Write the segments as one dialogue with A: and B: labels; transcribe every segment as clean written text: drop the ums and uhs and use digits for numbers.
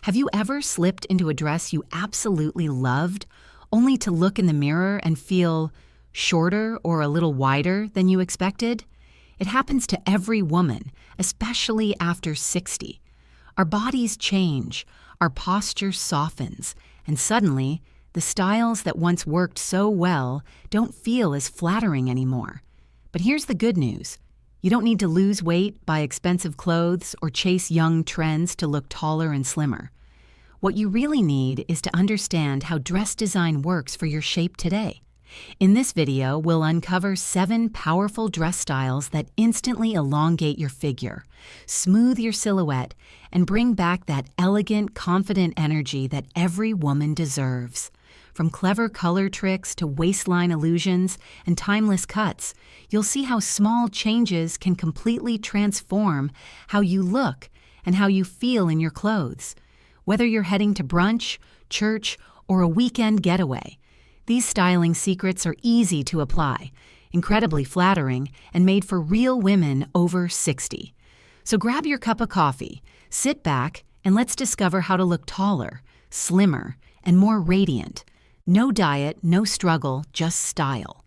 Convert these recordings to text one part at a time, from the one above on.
A: Have you ever slipped into a dress you absolutely loved, only to look in the mirror and feel shorter or a little wider than you expected? It happens to every woman, especially after 60. Our bodies change, our posture softens, and suddenly, the styles that once worked so well don't feel as flattering anymore. But here's the good news. You don't need to lose weight, buy expensive clothes, or chase young trends to look taller and slimmer. What you really need is to understand how dress design works for your shape today. In this video, we'll uncover 7 powerful dress styles that instantly elongate your figure, smooth your silhouette, and bring back that elegant, confident energy that every woman deserves. From clever color tricks to waistline illusions and timeless cuts, you'll see how small changes can completely transform how you look and how you feel in your clothes. Whether you're heading to brunch, church, or a weekend getaway, these styling secrets are easy to apply, incredibly flattering, and made for real women over 60. So grab your cup of coffee, sit back, and let's discover how to look taller, slimmer, and more radiant. No diet, no struggle, just style.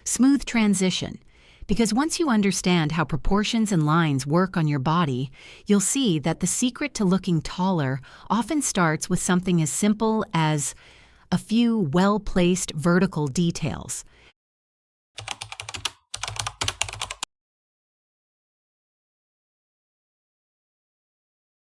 A: Smooth transition. Because once you understand how proportions and lines work on your body, you'll see that the secret to looking taller often starts with something as simple as a few well-placed vertical details.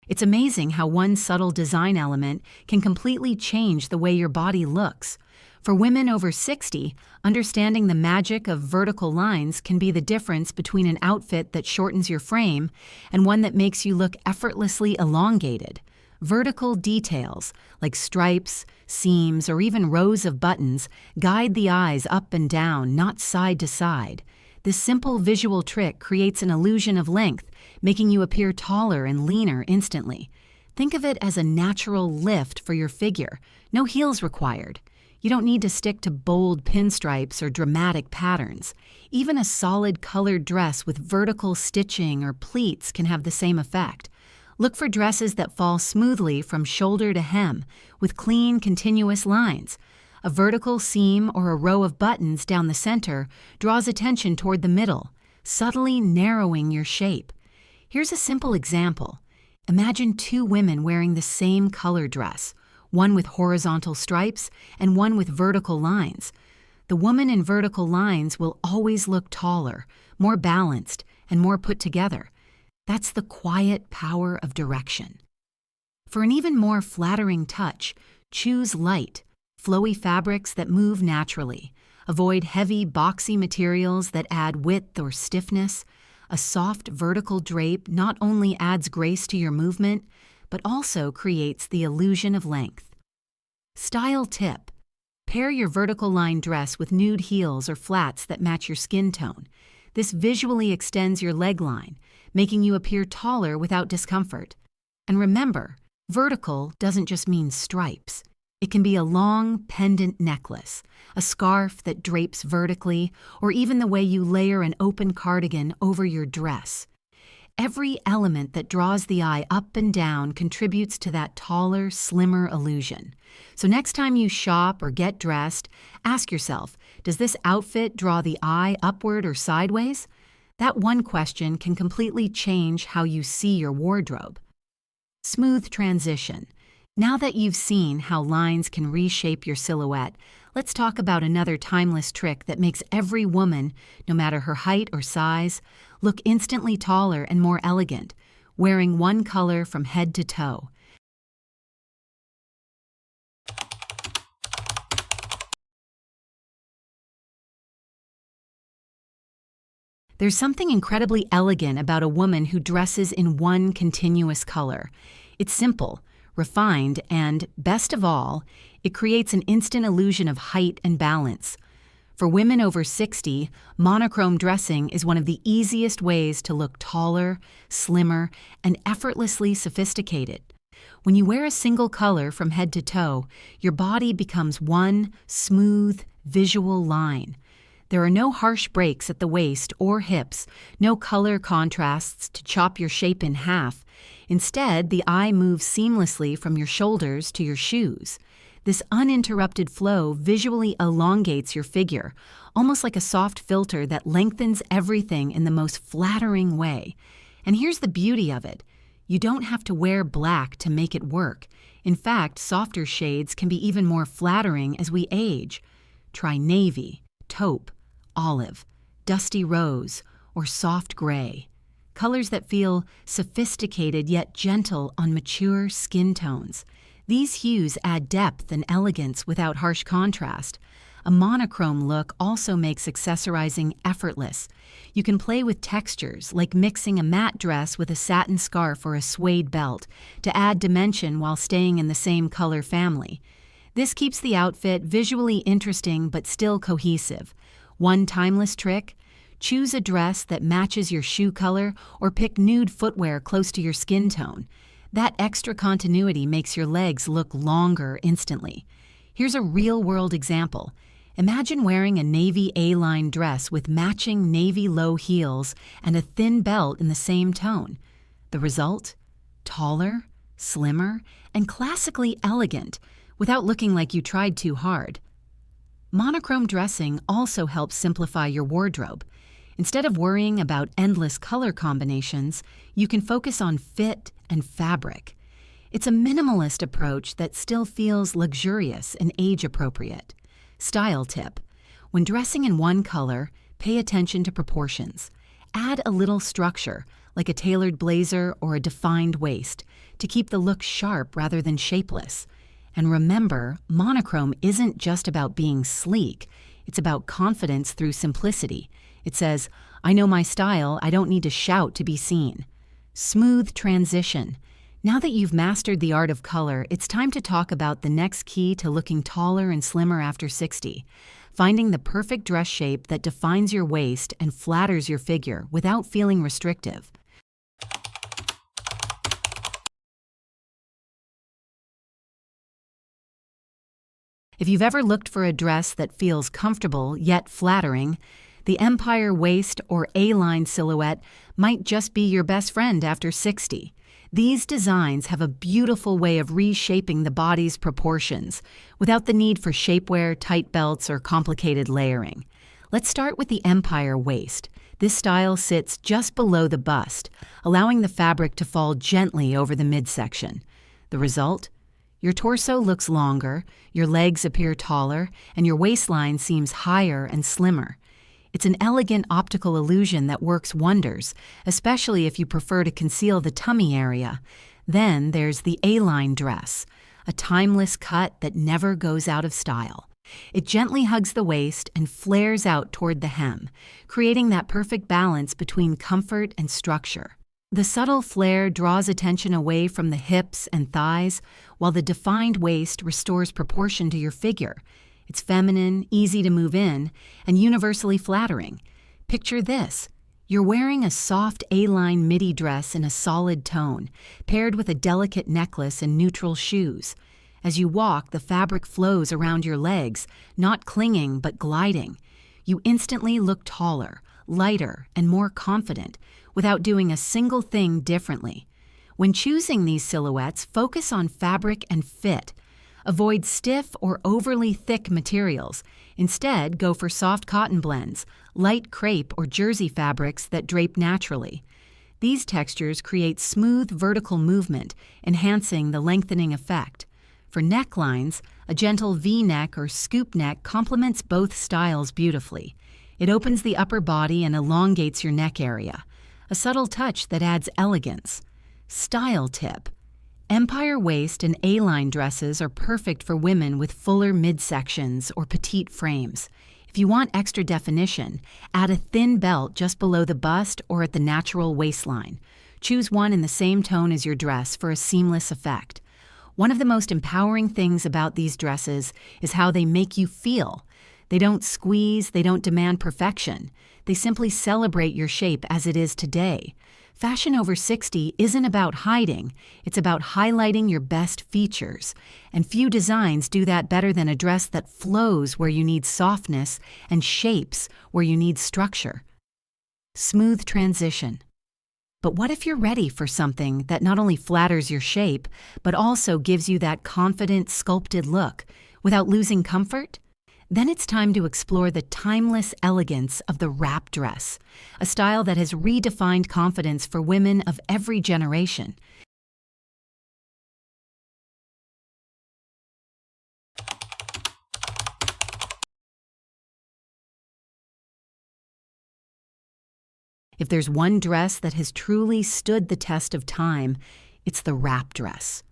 A: It's amazing how one subtle design element can completely change the way your body looks. For women over 60, understanding the magic of vertical lines can be the difference between an outfit that shortens your frame and one that makes you look effortlessly elongated. Vertical details, like stripes, seams, or even rows of buttons, guide the eyes up and down, not side to side. This simple visual trick creates an illusion of length, making you appear taller and leaner instantly. Think of it as a natural lift for your figure, no heels required. You don't need to stick to bold pinstripes or dramatic patterns. Even a solid colored dress with vertical stitching or pleats can have the same effect. Look for dresses that fall smoothly from shoulder to hem, with clean, continuous lines. A vertical seam or a row of buttons down the center draws attention toward the middle, subtly narrowing your shape. Here's a simple example. Imagine 2 women wearing the same color dress, one with horizontal stripes and one with vertical lines. The woman in vertical lines will always look taller, more balanced, and more put together. That's the quiet power of direction. For an even more flattering touch, choose light, flowy fabrics that move naturally. Avoid heavy, boxy materials that add width or stiffness. A soft vertical drape not only adds grace to your movement, but also creates the illusion of length. Style tip. Pair your vertical line dress with nude heels or flats that match your skin tone. This visually extends your leg line, making you appear taller without discomfort. And remember, vertical doesn't just mean stripes. It can be a long pendant necklace, a scarf that drapes vertically, or even the way you layer an open cardigan over your dress. Every element that draws the eye up and down contributes to that taller, slimmer illusion. So next time you shop or get dressed, ask yourself, does this outfit draw the eye upward or sideways? That one question can completely change how you see your wardrobe. Smooth transition. Now that you've seen how lines can reshape your silhouette, let's talk about another timeless trick that makes every woman, no matter her height or size, look instantly taller and more elegant, wearing one color from head to toe. There's something incredibly elegant about a woman who dresses in one continuous color. It's simple, refined, and, best of all, it creates an instant illusion of height and balance. For women over 60, monochrome dressing is one of the easiest ways to look taller, slimmer, and effortlessly sophisticated. When you wear a single color from head to toe, your body becomes one smooth, visual line. There are no harsh breaks at the waist or hips, no color contrasts to chop your shape in half. Instead, the eye moves seamlessly from your shoulders to your shoes. This uninterrupted flow visually elongates your figure, almost like a soft filter that lengthens everything in the most flattering way. And here's the beauty of it. You don't have to wear black to make it work. In fact, softer shades can be even more flattering as we age. Try navy, taupe, olive, dusty rose, or soft gray. Colors that feel sophisticated yet gentle on mature skin tones. These hues add depth and elegance without harsh contrast. A monochrome look also makes accessorizing effortless. You can play with textures, like mixing a matte dress with a satin scarf or a suede belt, to add dimension while staying in the same color family. This keeps the outfit visually interesting but still cohesive. One timeless trick: choose a dress that matches your shoe color or pick nude footwear close to your skin tone. That extra continuity makes your legs look longer instantly. Here's a real-world example. Imagine wearing a navy A-line dress with matching navy low heels and a thin belt in the same tone. The result? Taller, slimmer, and classically elegant, without looking like you tried too hard. Monochrome dressing also helps simplify your wardrobe. Instead of worrying about endless color combinations, you can focus on fit and fabric. It's a minimalist approach that still feels luxurious and age-appropriate. Style tip: when dressing in one color, pay attention to proportions. Add a little structure, like a tailored blazer or a defined waist, to keep the look sharp rather than shapeless. And remember, monochrome isn't just about being sleek, it's about confidence through simplicity. It says, "I know my style, I don't need to shout to be seen." Smooth transition. Now that you've mastered the art of color, it's time to talk about the next key to looking taller and slimmer after 60. Finding the perfect dress shape that defines your waist and flatters your figure without feeling restrictive. If you've ever looked for a dress that feels comfortable yet flattering, the empire waist or A-line silhouette might just be your best friend after 60. These designs have a beautiful way of reshaping the body's proportions without the need for shapewear, tight belts, or complicated layering. Let's start with the empire waist. This style sits just below the bust, allowing the fabric to fall gently over the midsection. The result? Your torso looks longer, your legs appear taller, and your waistline seems higher and slimmer. It's an elegant optical illusion that works wonders, especially if you prefer to conceal the tummy area. Then there's the A-line dress, a timeless cut that never goes out of style. It gently hugs the waist and flares out toward the hem, creating that perfect balance between comfort and structure. The subtle flare draws attention away from the hips and thighs, while the defined waist restores proportion to your figure. It's feminine, easy to move in, and universally flattering. Picture this. You're wearing a soft A-line midi dress in a solid tone, paired with a delicate necklace and neutral shoes. As you walk, the fabric flows around your legs, not clinging but gliding. You instantly look taller, lighter, and more confident, without doing a single thing differently. When choosing these silhouettes, focus on fabric and fit. Avoid stiff or overly thick materials. Instead, go for soft cotton blends, light crepe or jersey fabrics that drape naturally. These textures create smooth vertical movement, enhancing the lengthening effect. For necklines, a gentle V-neck or scoop neck complements both styles beautifully. It opens the upper body and elongates your neck area, a subtle touch that adds elegance. Style tip: empire waist and A-line dresses are perfect for women with fuller midsections or petite frames. If you want extra definition, add a thin belt just below the bust or at the natural waistline. Choose one in the same tone as your dress for a seamless effect. One of the most empowering things about these dresses is how they make you feel. They don't squeeze, they don't demand perfection. They simply celebrate your shape as it is today. Fashion over 60 isn't about hiding, it's about highlighting your best features. And few designs do that better than a dress that flows where you need softness and shapes where you need structure. Smooth transition. But what if you're ready for something that not only flatters your shape, but also gives you that confident, sculpted look without losing comfort? Then it's time to explore the timeless elegance of the wrap dress, a style that has redefined confidence for women of every generation. If there's one dress that has truly stood the test of time, it's the wrap dress.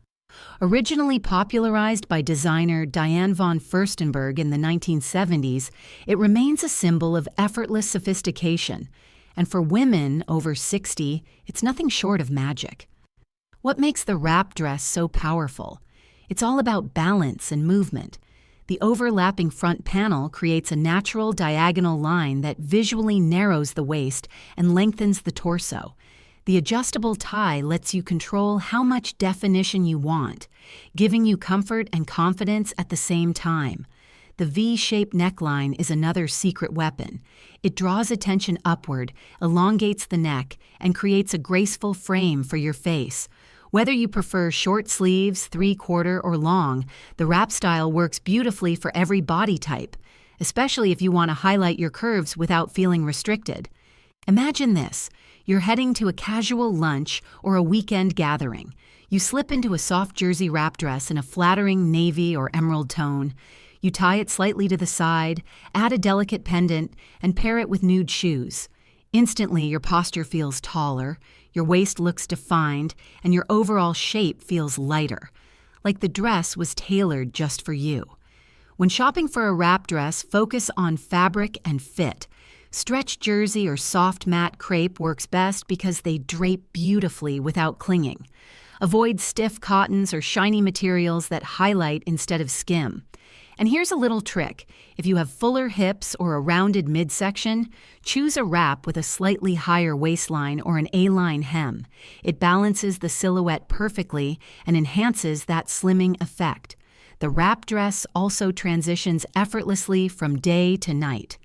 A: Originally popularized by designer Diane von Furstenberg in the 1970s, it remains a symbol of effortless sophistication, and for women over 60, it's nothing short of magic. What makes the wrap dress so powerful? It's all about balance and movement. The overlapping front panel creates a natural diagonal line that visually narrows the waist and lengthens the torso. The adjustable tie lets you control how much definition you want, giving you comfort and confidence at the same time. The V-shaped neckline is another secret weapon. It draws attention upward, elongates the neck, and creates a graceful frame for your face. Whether you prefer short sleeves, 3/4, or long, the wrap style works beautifully for every body type, especially if you want to highlight your curves without feeling restricted. Imagine this. You're heading to a casual lunch or a weekend gathering. You slip into a soft jersey wrap dress in a flattering navy or emerald tone. You tie it slightly to the side, add a delicate pendant, and pair it with nude shoes. Instantly, your posture feels taller, your waist looks defined, and your overall shape feels lighter, like the dress was tailored just for you. When shopping for a wrap dress, focus on fabric and fit. Stretch jersey or soft matte crepe works best because they drape beautifully without clinging. Avoid stiff cottons or shiny materials that highlight instead of skim. And here's a little trick. If you have fuller hips or a rounded midsection, choose a wrap with a slightly higher waistline or an A-line hem. It balances the silhouette perfectly and enhances that slimming effect. The wrap dress also transitions effortlessly from day to night.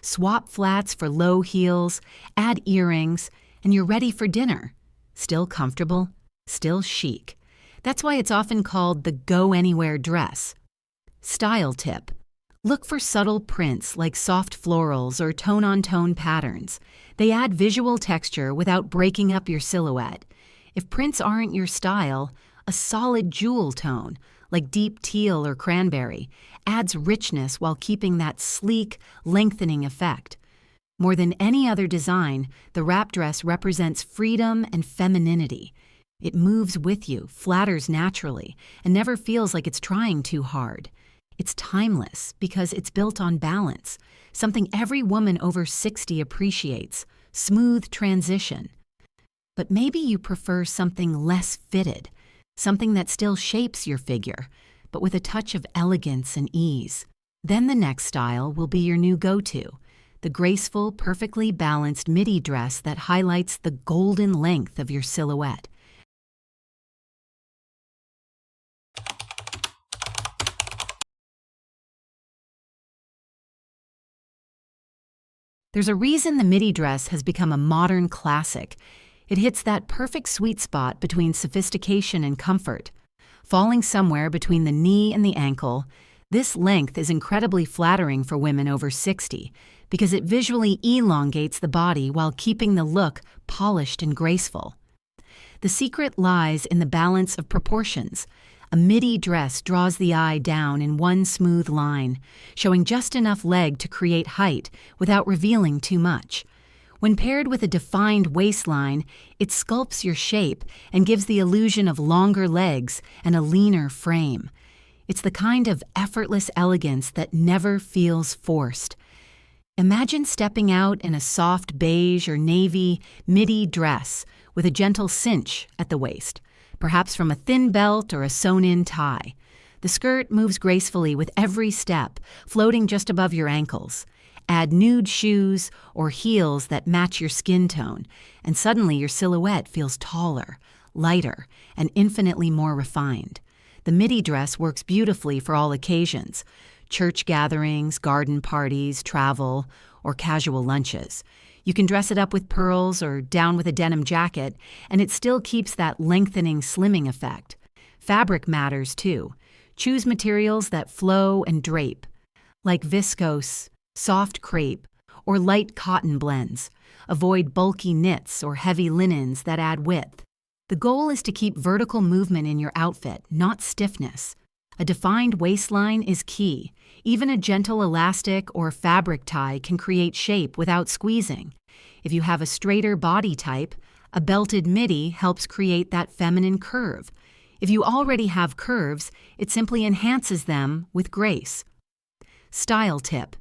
A: Swap flats for low heels, add earrings, and you're ready for dinner. Still comfortable, still chic. That's why it's often called the go-anywhere dress. Style tip. Look for subtle prints like soft florals or tone-on-tone patterns. They add visual texture without breaking up your silhouette. If prints aren't your style, a solid jewel tone, like deep teal or cranberry, adds richness while keeping that sleek, lengthening effect. More than any other design, the wrap dress represents freedom and femininity. It moves with you, flatters naturally, and never feels like it's trying too hard. It's timeless because it's built on balance, something every woman over 60 appreciates, smooth transition. But maybe you prefer something less fitted, something that still shapes your figure, but with a touch of elegance and ease. Then the next style will be your new go-to, the graceful, perfectly balanced midi dress that highlights the golden length of your silhouette. There's a reason the midi dress has become a modern classic. It hits that perfect sweet spot between sophistication and comfort. Falling somewhere between the knee and the ankle, this length is incredibly flattering for women over 60 because it visually elongates the body while keeping the look polished and graceful. The secret lies in the balance of proportions. A midi dress draws the eye down in one smooth line, showing just enough leg to create height without revealing too much. When paired with a defined waistline, it sculpts your shape and gives the illusion of longer legs and a leaner frame. It's the kind of effortless elegance that never feels forced. Imagine stepping out in a soft beige or navy midi dress with a gentle cinch at the waist, perhaps from a thin belt or a sewn-in tie. The skirt moves gracefully with every step, floating just above your ankles. Add nude shoes or heels that match your skin tone, and suddenly your silhouette feels taller, lighter, and infinitely more refined. The midi dress works beautifully for all occasions: church gatherings, garden parties, travel, or casual lunches. You can dress it up with pearls or down with a denim jacket, and it still keeps that lengthening, slimming effect. Fabric matters too. Choose materials that flow and drape, like viscose, soft crepe, or light cotton blends. Avoid bulky knits or heavy linens that add width. The goal is to keep vertical movement in your outfit, not stiffness. A defined waistline is key. Even a gentle elastic or fabric tie can create shape without squeezing. If you have a straighter body type, a belted midi helps create that feminine curve. If you already have curves, it simply enhances them with grace. Style tip: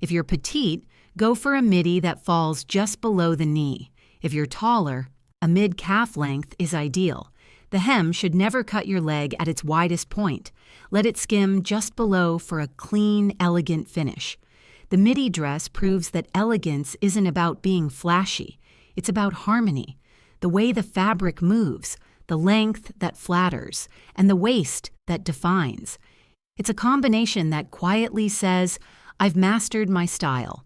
A: if you're petite, go for a midi that falls just below the knee. If you're taller, a mid-calf length is ideal. The hem should never cut your leg at its widest point. Let it skim just below for a clean, elegant finish. The midi dress proves that elegance isn't about being flashy. It's about harmony. The way the fabric moves, the length that flatters, and the waist that defines. It's a combination that quietly says, "I've mastered my style."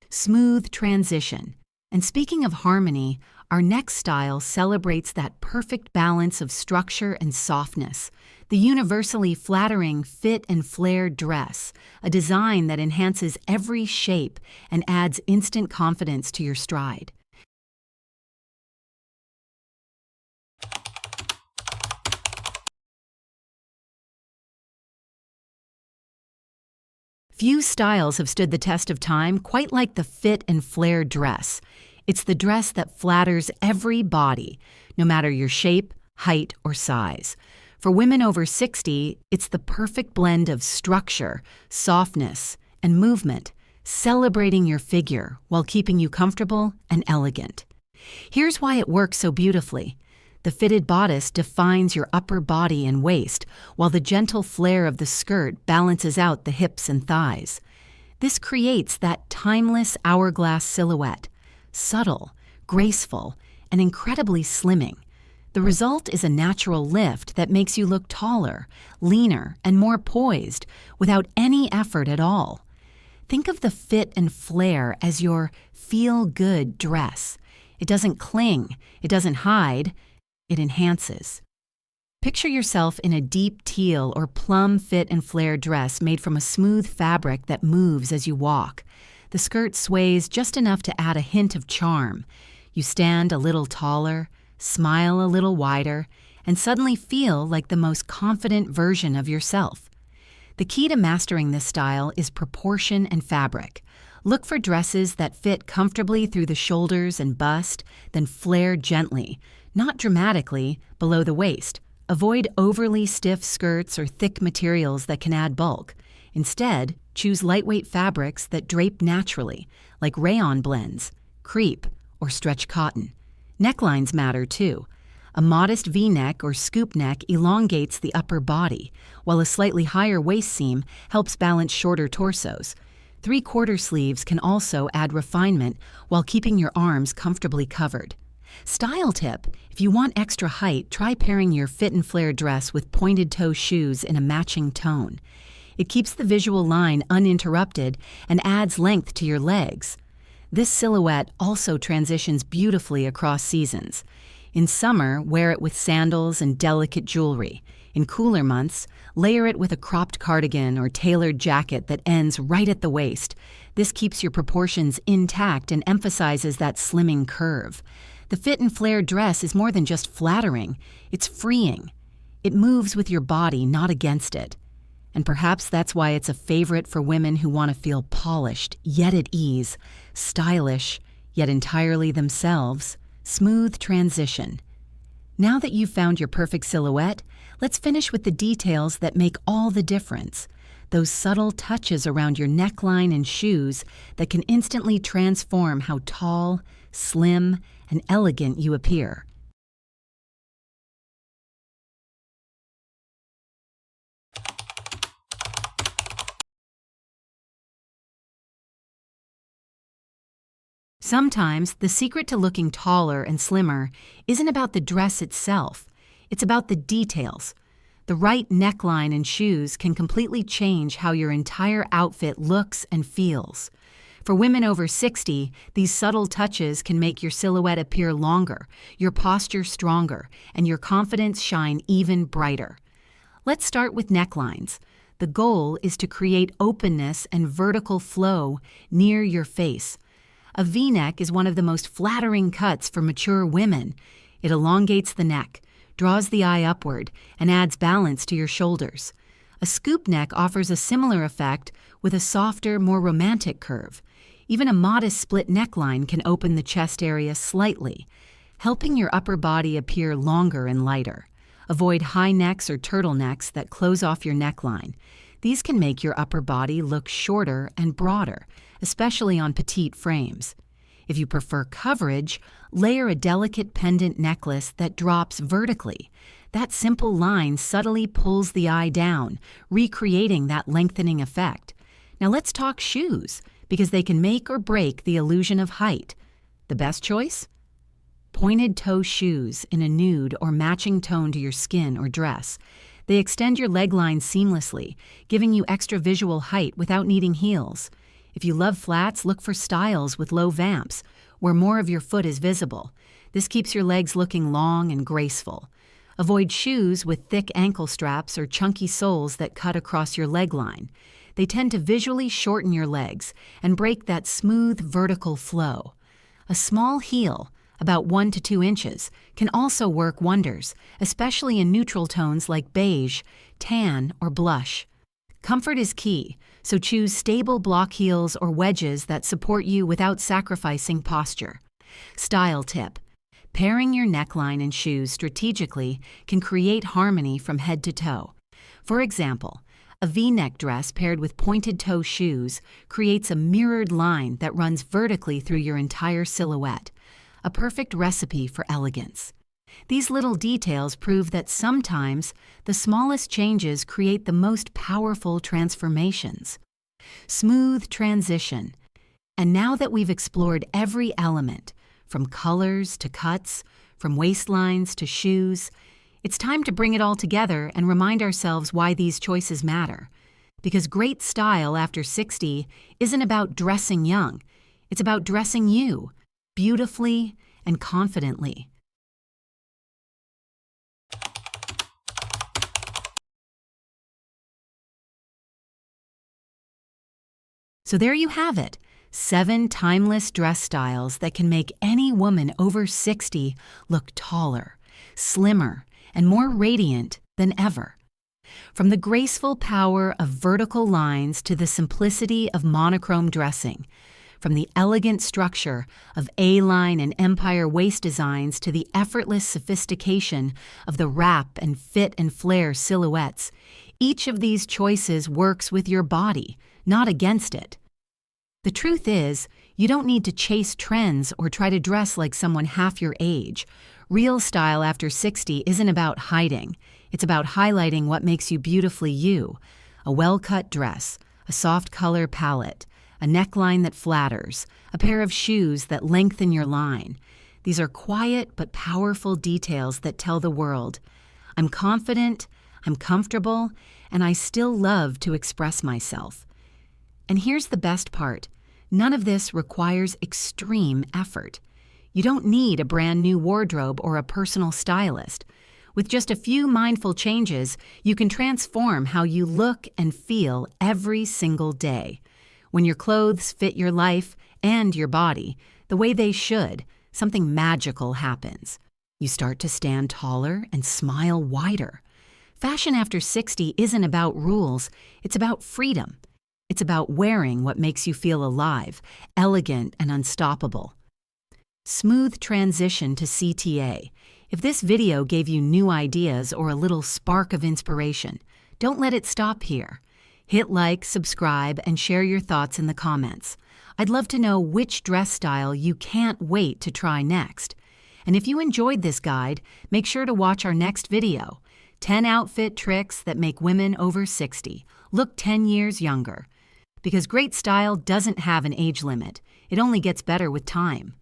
A: Smooth transition. And speaking of harmony, our next style celebrates that perfect balance of structure and softness. The universally flattering fit and flare dress, a design that enhances every shape and adds instant confidence to your stride. Few styles have stood the test of time quite like the fit and flare dress. It's the dress that flatters every body, no matter your shape, height, or size. For women over 60, it's the perfect blend of structure, softness, and movement, celebrating your figure while keeping you comfortable and elegant. Here's why it works so beautifully. The fitted bodice defines your upper body and waist, while the gentle flare of the skirt balances out the hips and thighs. This creates that timeless hourglass silhouette, subtle, graceful, and incredibly slimming. The result is a natural lift that makes you look taller, leaner, and more poised without any effort at all. Think of the fit and flare as your feel-good dress. It doesn't cling, it doesn't hide, it enhances. Picture yourself in a deep teal or plum fit and flare dress made from a smooth fabric that moves as you walk. The skirt sways just enough to add a hint of charm. You stand a little taller, smile a little wider, and suddenly feel like the most confident version of yourself. The key to mastering this style is proportion and fabric. Look for dresses that fit comfortably through the shoulders and bust, then flare gently, not dramatically, below the waist. Avoid overly stiff skirts or thick materials that can add bulk. Instead, choose lightweight fabrics that drape naturally, like rayon blends, crepe, or stretch cotton. Necklines matter too. A modest V-neck or scoop neck elongates the upper body, while a slightly higher waist seam helps balance shorter torsos. Three-quarter sleeves can also add refinement while keeping your arms comfortably covered. Style tip: if you want extra height, try pairing your fit and flare dress with pointed toe shoes in a matching tone. It keeps the visual line uninterrupted and adds length to your legs. This silhouette also transitions beautifully across seasons. In summer, wear it with sandals and delicate jewelry. In cooler months, layer it with a cropped cardigan or tailored jacket that ends right at the waist. This keeps your proportions intact and emphasizes that slimming curve. The fit and flare dress is more than just flattering, it's freeing. It moves with your body, not against it. And perhaps that's why it's a favorite for women who want to feel polished, yet at ease, stylish, yet entirely themselves. Smooth transition. Now that you've found your perfect silhouette, let's finish with the details that make all the difference. Those subtle touches around your neckline and shoes that can instantly transform how tall, slim, and elegant you appear. Sometimes the secret to looking taller and slimmer isn't about the dress itself, it's about the details. The right neckline and shoes can completely change how your entire outfit looks and feels. For women over 60, these subtle touches can make your silhouette appear longer, your posture stronger, and your confidence shine even brighter. Let's start with necklines. The goal is to create openness and vertical flow near your face. A V-neck is one of the most flattering cuts for mature women. It elongates the neck, draws the eye upward, and adds balance to your shoulders. A scoop neck offers a similar effect with a softer, more romantic curve. Even a modest split neckline can open the chest area slightly, helping your upper body appear longer and lighter. Avoid high necks or turtlenecks that close off your neckline. These can make your upper body look shorter and broader, especially on petite frames. If you prefer coverage, layer a delicate pendant necklace that drops vertically. That simple line subtly pulls the eye down, recreating that lengthening effect. Now let's talk shoes, because they can make or break the illusion of height. The best choice? Pointed toe shoes in a nude or matching tone to your skin or dress. They extend your leg line seamlessly, giving you extra visual height without needing heels. If you love flats, look for styles with low vamps, where more of your foot is visible. This keeps your legs looking long and graceful. Avoid shoes with thick ankle straps or chunky soles that cut across your leg line. They tend to visually shorten your legs and break that smooth vertical flow. A small heel, about 1 to 2 inches, can also work wonders, especially in neutral tones like beige, tan, or blush. Comfort is key, so choose stable block heels or wedges that support you without sacrificing posture. Style tip: pairing your neckline and shoes strategically can create harmony from head to toe. For example, a V-neck dress paired with pointed toe shoes creates a mirrored line that runs vertically through your entire silhouette, a perfect recipe for elegance. These little details prove that sometimes the smallest changes create the most powerful transformations. Smooth transition. And now that we've explored every element, from colors to cuts, from waistlines to shoes, it's time to bring it all together and remind ourselves why these choices matter. Because great style after 60 isn't about dressing young. It's about dressing you, beautifully and confidently. So there you have it, 7 timeless dress styles that can make any woman over 60 look taller, slimmer, and more radiant than ever. From the graceful power of vertical lines to the simplicity of monochrome dressing, from the elegant structure of A-line and empire waist designs to the effortless sophistication of the wrap and fit and flare silhouettes, each of these choices works with your body, not against it. The truth is, you don't need to chase trends or try to dress like someone half your age. Real style after 60 isn't about hiding. It's about highlighting what makes you beautifully you. A well-cut dress, a soft color palette, a neckline that flatters, a pair of shoes that lengthen your line. These are quiet but powerful details that tell the world, I'm confident, I'm comfortable, and I still love to express myself. And here's the best part. None of this requires extreme effort. You don't need a brand new wardrobe or a personal stylist. With just a few mindful changes, you can transform how you look and feel every single day. When your clothes fit your life and your body the way they should, something magical happens. You start to stand taller and smile wider. Fashion after 60 isn't about rules, it's about freedom. It's about wearing what makes you feel alive, elegant, and unstoppable. Smooth transition to CTA. If this video gave you new ideas or a little spark of inspiration, don't let it stop here. Hit like, subscribe, and share your thoughts in the comments. I'd love to know which dress style you can't wait to try next. And if you enjoyed this guide, make sure to watch our next video, 10 outfit tricks that make women over 60 look 10 years younger. Because great style doesn't have an age limit. It only gets better with time.